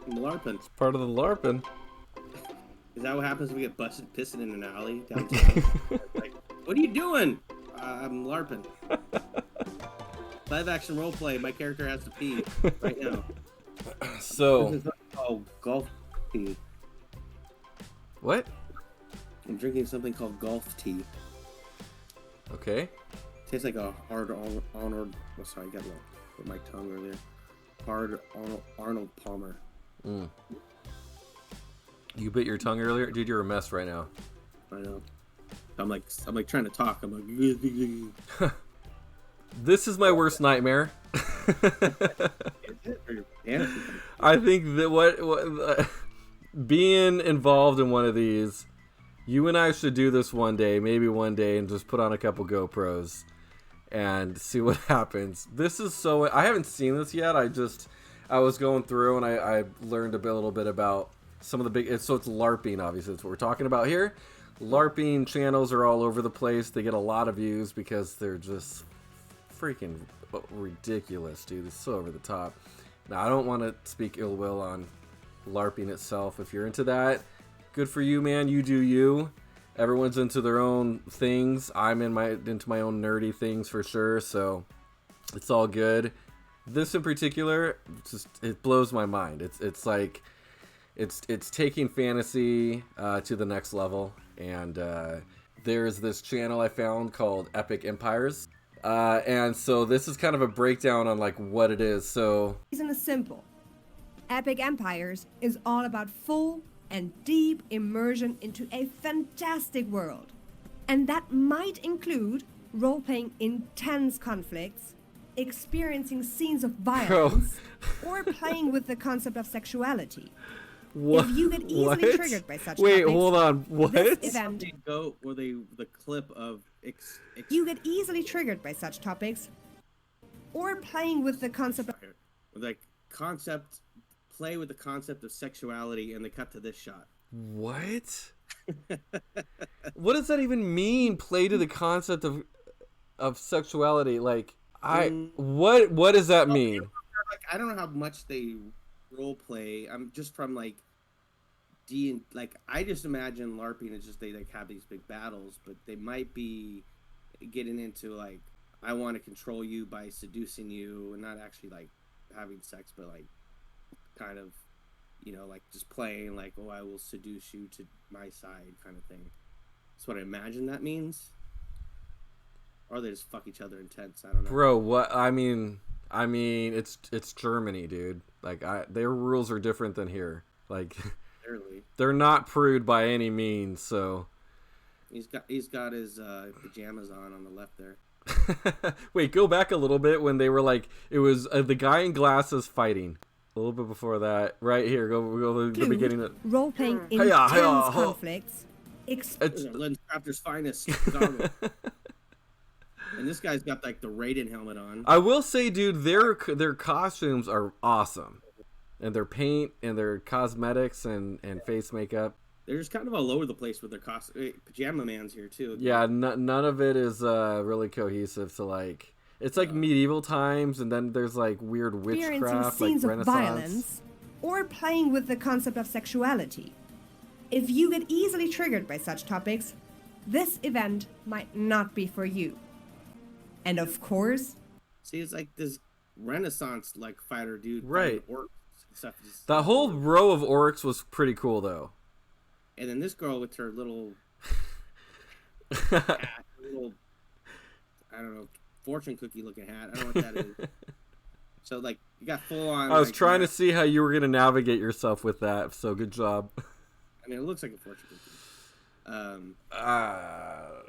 I'm LARPing. It's part of the LARPing. Is that what happens when we get busted pissing in an alley downtown? Like, what are you doing? I'm LARPing. Live action roleplay. My character has to pee right now. So. This is called golf tea. What? I'm drinking something called golf tea. Okay. Tastes like a hard Arnold. Oh, sorry, I got with my tongue earlier. Hard Arnold Palmer. Mm. You bit your tongue earlier, dude. You're a mess right now. I know. I'm like trying to talk. I'm like. This is my worst nightmare. I think that what being involved in one of these, you and I should do this maybe one day, and just put on a couple GoPros and see what happens. This is so. I haven't seen this yet. I was going through and I learned a little bit about some of the big. So it's LARPing, obviously. That's what we're talking about here. LARPing channels are all over the place. They get a lot of views because they're just freaking ridiculous, dude. It's so over the top. Now, I don't want to speak ill will on LARPing itself. If you're into that, good for you, man. You do you. Everyone's into their own things. I'm into my own nerdy things for sure, so it's all good. This in particular, it blows my mind. It's like it's taking fantasy to the next level, and there's this channel I found called Epic Empires. And so this is kind of a breakdown on like what it is. So The reason is simple. Epic Empires is all about full and deep immersion into a fantastic world. And that might include role-playing intense conflicts, experiencing scenes of violence, or playing with the concept of sexuality. what? If you get easily triggered by such Wait, topics, hold on. What? this event The clip of you get easily triggered by such topics, or playing with the concept of like concept, play with the concept of sexuality, and they cut to this shot. What? What does that even mean? Play to the concept of sexuality? Like what does that mean? Like, I don't know how much they role play. I'm just from like like I just imagine LARPing is just they like have these big battles, but they might be getting into like I want to control you by seducing you, and not actually like having sex, but like kind of, like just playing like, oh, I will seduce you to my side kind of thing. That's what I imagine that means. Or they just fuck each other intense. I don't know. Bro, what? I mean, it's Germany, dude. Like their rules are different than here. Like Clearly. They're not prude by any means, so He's got his pajamas on the left there. Wait, go back a little bit when they were like, it was the guy in glasses fighting. A little bit before that, right here. Go to the beginning. Of... Role-playing intense conflicts. Lens Crafter's finest. And this guy's got like the Raiden helmet on. I will say, dude, their costumes are awesome, and their paint and their cosmetics and face makeup. They're just kind of all over the place with their costume. Pajama Man's here too. Yeah, none of it is really cohesive to like. It's like medieval times, and then there's like weird witchcraft, like scenes Renaissance. Of violence, or playing with the concept of sexuality. If you get easily triggered by such topics, this event might not be for you. And of course, see, it's like this Renaissance like fighter dude, right? Stuff that whole row of orcs was pretty cool, though. And then this girl with her little, I don't know, fortune cookie looking hat. I don't know what that is. So like you got full on. I was trying to see how you were gonna navigate yourself with that. So good job. I mean, it looks like a fortune cookie.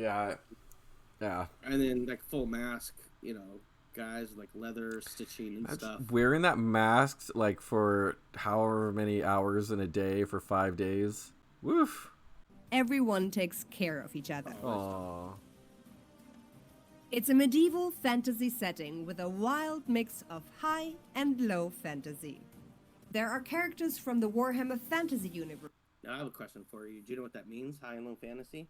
Yeah. And then like full mask, guys with like leather stitching and stuff. Wearing that mask like for however many hours in a day for 5 days. Woof. Everyone takes care of each other. Aww. It's a medieval fantasy setting with a wild mix of high and low fantasy. There are characters from the Warhammer Fantasy universe. Now I have a question for you. Do you know what that means, high and low fantasy?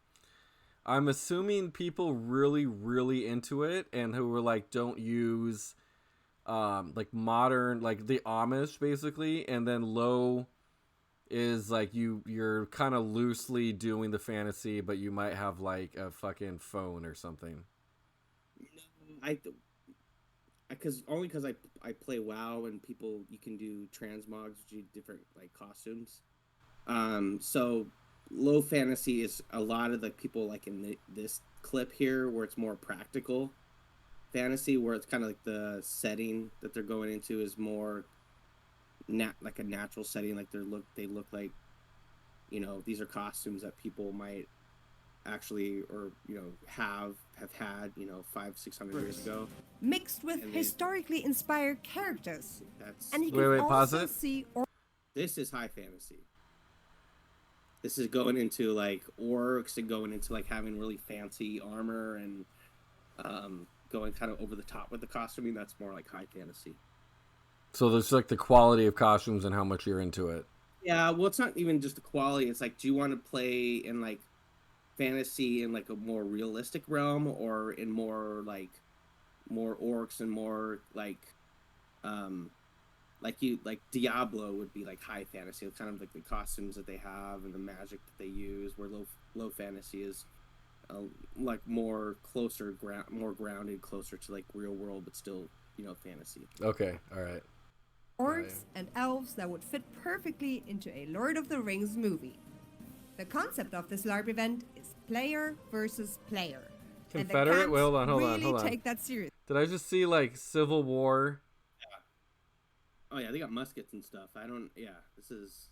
I'm assuming people really, really into it and who were like, don't use like modern, like the Amish basically, and then low is like you're kind of loosely doing the fantasy, but you might have like a fucking phone or something. I because I play WoW and people you can do transmogs, which do different like costumes. So low fantasy is a lot of the people like in this clip here where it's more practical fantasy, where it's kind of like the setting that they're going into is more like a natural setting, like they look like, you know, these are costumes that people might actually, or you know, have had, you know, 500-600 years ago, mixed with and historically inspired characters. that's And you Wait, can pause also it. see this is high fantasy. This is going into like orcs and going into like having really fancy armor and going kind of over the top with the costuming. That's more like high fantasy. So there's like the quality of costumes and how much you're into it. Yeah, well, it's not even just the quality. It's like, do you want to play in like fantasy in like a more realistic realm, or in more more orcs and more um like Diablo would be like high fantasy, kind of like the costumes that they have and the magic that they use. Where low fantasy is like more more grounded, closer to like real world, but still, you know, fantasy. Okay, all right. orcs and elves that would fit perfectly into a Lord of the Rings movie. The concept of this LARP event is player versus player. Confederate? And the Wait, camps hold really on. take that seriously. Did I just see like Civil War? Oh yeah, they got muskets and stuff. I don't. Yeah, this is.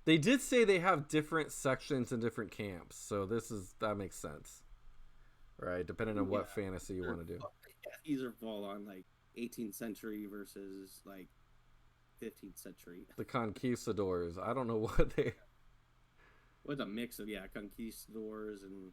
They did say they have different sections and different camps, so that makes sense, right? Depending on what fantasy you want to do. Yeah, these are all on like 18th century versus like 15th century. The conquistadors. I don't know what they. With a mix of conquistadors and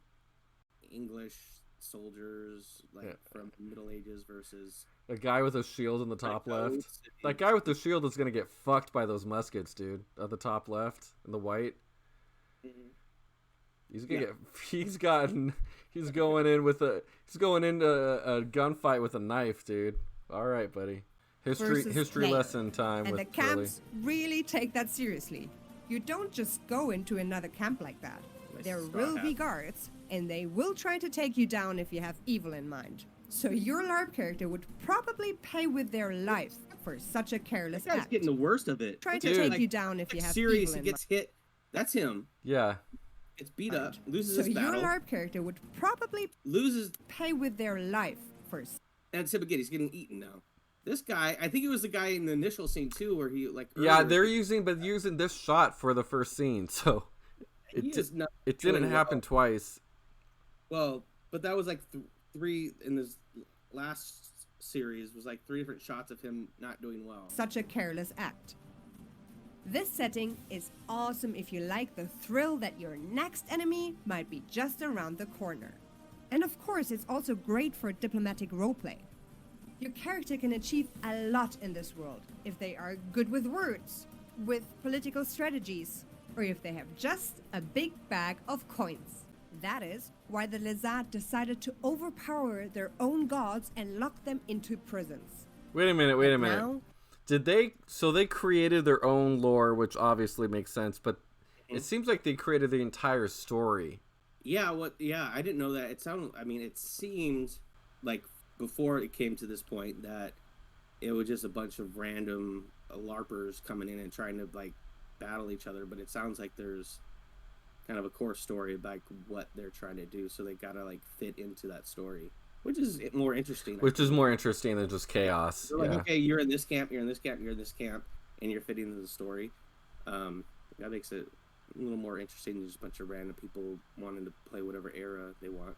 English soldiers, like from the Middle Ages versus A guy with a shield in the top left. and... That guy with the shield is gonna get fucked by those muskets, dude. At the top left, in the white. Mhm. He's gonna get. He's going into a gunfight with a knife, dude. All right, buddy. History player. lesson time And with the camps really take that seriously. You don't just go into another camp like that. There will be guards, and they will try to take you down if you have evil in mind. So your LARP character would probably pay with their life for such a careless That guy's act. getting the worst of it. Try to take you down if you have serious, evil he in gets hit. That's him. Yeah. Gets beat up, mind. loses So his your battle, LARP character would probably loses, pay with their life for and it's him again. He's getting eaten now. This guy, I think it was the guy in the initial scene too, where he like. Yeah, earlier, they're using this shot for the first scene, so it didn't happen twice. Well, but that was like three in this last series was like 3 different shots of him not doing well. such a careless act. This setting is awesome if you like the thrill that your next enemy might be just around the corner. And of course, it's also great for diplomatic roleplay. Your character can achieve a lot in this world if they are good with words, with political strategies, or if they have just a big bag of coins. That is why the Lizard decided to overpower their own gods and lock them into prisons. Wait a minute. Now, So they created their own lore, which obviously makes sense, but it seems like they created the entire story. Yeah, I didn't know that. It seemed like before it came to this point that it was just a bunch of random LARPers coming in and trying to like battle each other, but it sounds like there's kind of a core story about what they're trying to do, so they gotta like fit into that story, which is more interesting. Which is more interesting than just chaos. They're like, okay, you're in this camp, you're in this camp, you're in this camp, and you're fitting into the story. That makes it a little more interesting than just a bunch of random people wanting to play whatever era they want.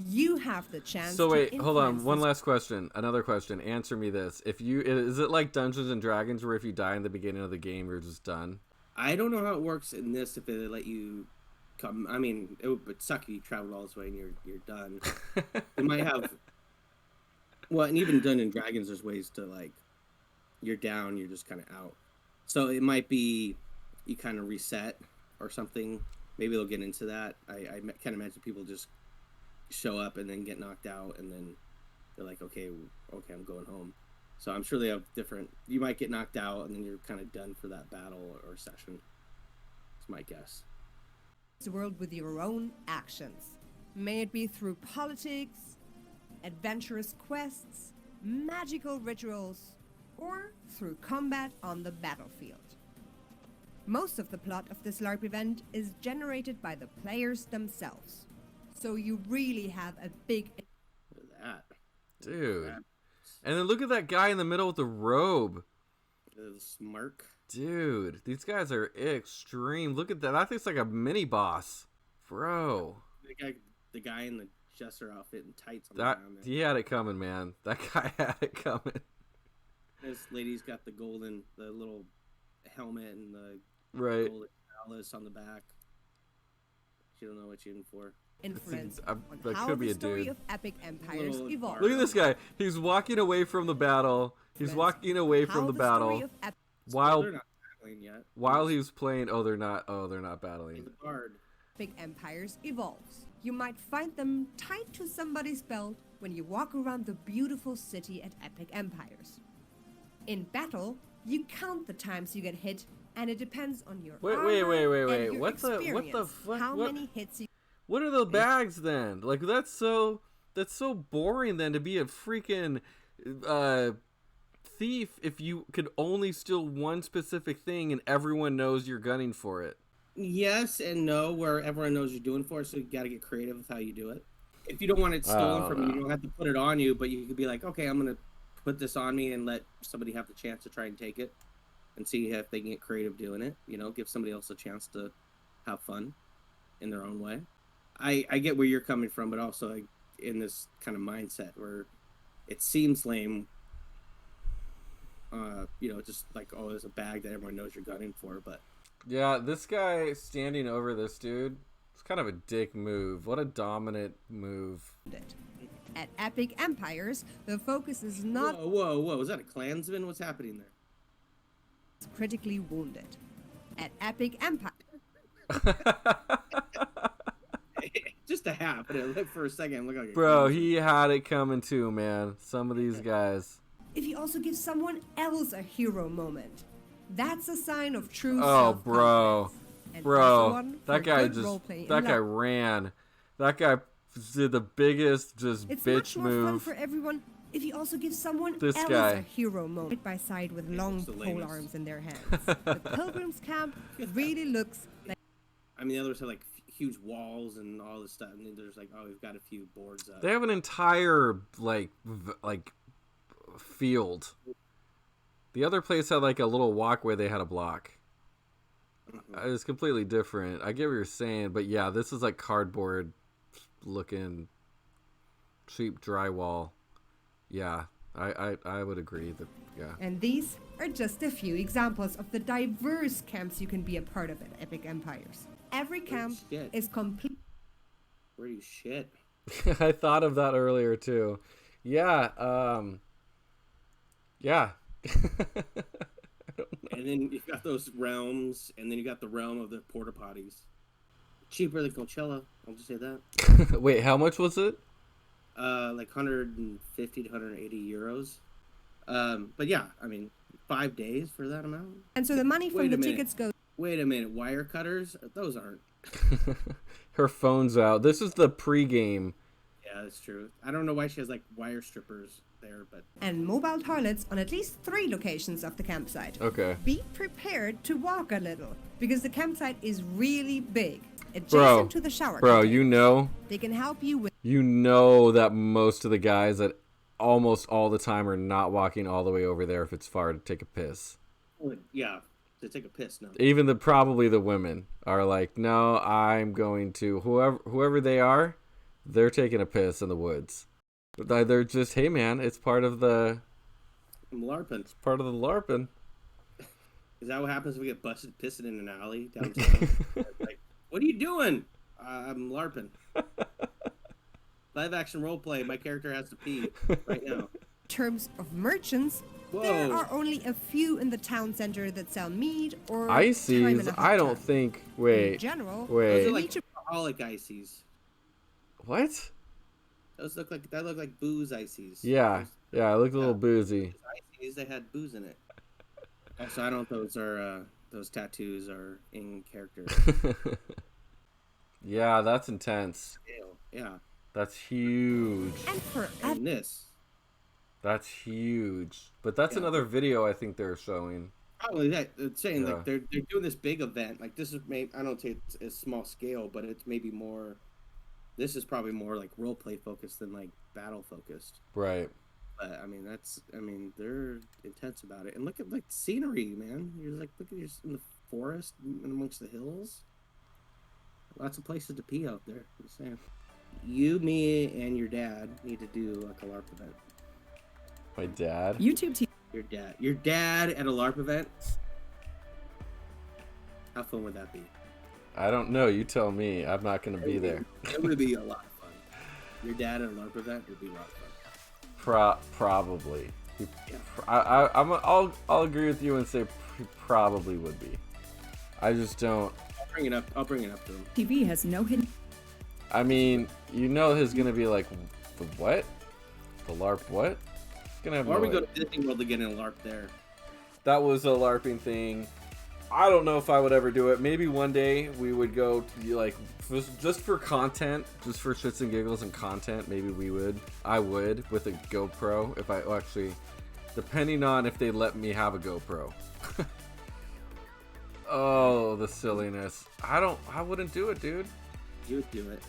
you have the chance So to wait, hold on. influence One this last question. Another question. Answer me this. Is it like Dungeons and Dragons where if you die in the beginning of the game, you're just done? I don't know how it works in this, if they let you come. I mean, it would suck if you traveled all this way and you're done. They might have. Well, and even Dungeons and Dragons, there's ways to like, you're down, you're just kind of out. So it might be you kind of reset or something. Maybe they'll get into that. I can't imagine people just show up and then get knocked out and then they're like, okay, I'm going home. So I'm sure they have different. You might get knocked out, and then you're kind of done for that battle or session. That's my guess. The world with your own actions. May it be through politics, adventurous quests, magical rituals, or through combat on the battlefield. Most of the plot of this LARP event is generated by the players themselves. So you really have a big... Look at that. Dude. And then look at that guy in the middle with the robe. The smirk. Dude, these guys are extreme. Look at that. That thing's like a mini boss. Bro. The guy in the jester outfit and tights on That the ground there. he had it coming, man. That guy had it coming. This lady's got the little helmet and the Right. golden chalice on the back. She don't know what she's in for. influence That on how could be the a story dude. of epic empires Little evolved. Look at this guy. He's walking away from the battle. He's walking away from How the story battle of while They're not battling yet. he's playing. Oh, they're not battling. He's a guard. epic empires evolves. You might find them tied to somebody's belt when you walk around the beautiful city at Epic Empires. In battle, you count the times you get hit, and it depends on your Wait. armor and your What the experience, fuck? how What? many hits you... What are the bags then? Like that's so boring then to be a freaking thief if you could only steal one specific thing and everyone knows you're gunning for it. Yes and no, where everyone knows you're doing for it, so you got to get creative with how you do it. If you don't want it stolen from you, you don't have to put it on you, but you could be like, okay, I'm gonna put this on me and let somebody have the chance to try and take it, and see if they can get creative doing it. You know, give somebody else a chance to have fun in their own way. I get where you're coming from, but also in this kind of mindset where it seems lame. Just like, oh, there's a bag that everyone knows you're gunning for, but Yeah, this guy standing over this dude, it's kind of a dick move. What a dominant move. At Epic Empires, the focus is not whoa, is that a Klansman? What's happening there? critically wounded. At Epic Empire, Just a half, but it looked for a second. Look like Bro, he had it coming too, man. Some of these guys. if you also give someone else a hero moment, that's a sign of true Oh, bro. self-confidence. And also Bro, one for that guy good just roleplay in that guy LARP. ran. That guy did the biggest just It's bitch much more fun move. for everyone if you also give someone This else guy. a hero moment side by side with long the pole lamest. arms in their hands. The pilgrim's camp really looks like I mean, the others have like huge walls and all this stuff, and then there's like, oh, we've got a few boards up. They have an entire like field. The other place had like a little walkway they had a block. Mhm. It's completely different. I get what you're saying, but yeah, this is like cardboard looking cheap drywall. Yeah, I would agree that yeah. and these are just a few examples of the diverse camps you can be a part of at Epic Empires. Every camp shit. is complete Where do you shit? I thought of that earlier too. Yeah, yeah. And then you got those realms, and then you got the realm of the porta potties. Cheaper than Coachella, I'll just say that. Wait, how much was it? Like 150 to 180 euros. But yeah, I mean, 5 days for that amount? and so the money from Wait the a minute. tickets goes Wait a minute, wire cutters? Those aren't. Her phone's out. This is the pregame. Yeah, that's true. I don't know why she has like wire strippers there, but and mobile toilets on at least 3 locations of the campsite. Okay. Be prepared to walk a little because the campsite is really big. Adjacent Bro, to the shower. bro, container. you know They can help you with that most of the guys that almost all the time are not walking all the way over there if it's far to take a piss. yeah, to take a piss, no. Even probably the women are like, no, I'm going to whoever they are, they're taking a piss in the woods. They're just, hey man, it's part of the I'm LARPing. LARPing. Is that what happens if we get busted pissing in an alley downtown? Like, what are you doing? I'm LARPing. Live action roleplay. My character has to pee right now. terms of merchants. There are only a few in the town center that sell meat or time in Ices, a hot I don't tub. think. In Wait, general, Those wait. are like alcoholic ices. What? Those look like booze ices. Yeah, yeah, it looked a little Yeah, boozy. ices. They had booze in it. Also, I don't know if those tattoos are in character. Yeah, that's intense. Scale. Yeah, That's huge. And for and this. That's huge. But that's Yeah, another video I think they're showing. probably that. It's saying Yeah. like they're doing this big event. Like this is maybe I don't say it's a small scale, but it's maybe more. This is probably more like role play focused than like battle focused. Right. But I mean, they're intense about it. And look at like scenery, man. You're like, look at you're in the forest and amongst the hills. Lots of places to pee out there. I'm just saying. You, me, and your dad need to do like a LARP event. My dad. YouTube TV. Your dad at a LARP event. How fun would that be? I don't know. You tell me. I'm not going to be there. It would be a lot of fun. Your dad at a LARP event would be a lot of fun. Probably. Yeah. I'll agree with you and say he probably would be. I just don't. I'll bring it up to him. TV has no hidden. I mean, there's gonna be like the what? The LARP what? It's gonna have. Or no we go idea. to Disney World to get in a LARP there. That was a LARPing thing. I don't know if I would ever do it. Maybe one day we would go to like just for content, just for shits and giggles and content. Maybe I would with a GoPro if I actually, depending on if they let me have a GoPro. Oh, the silliness. I wouldn't do it, dude. You would do it.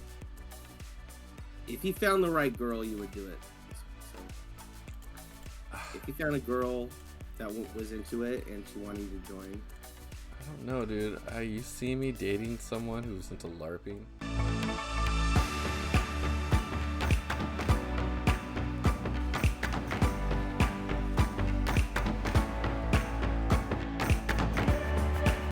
If you found the right girl, you would do it. So, if you found a girl that was into it and she wanted you to join. I don't know, dude. You see me dating someone who's into LARPing?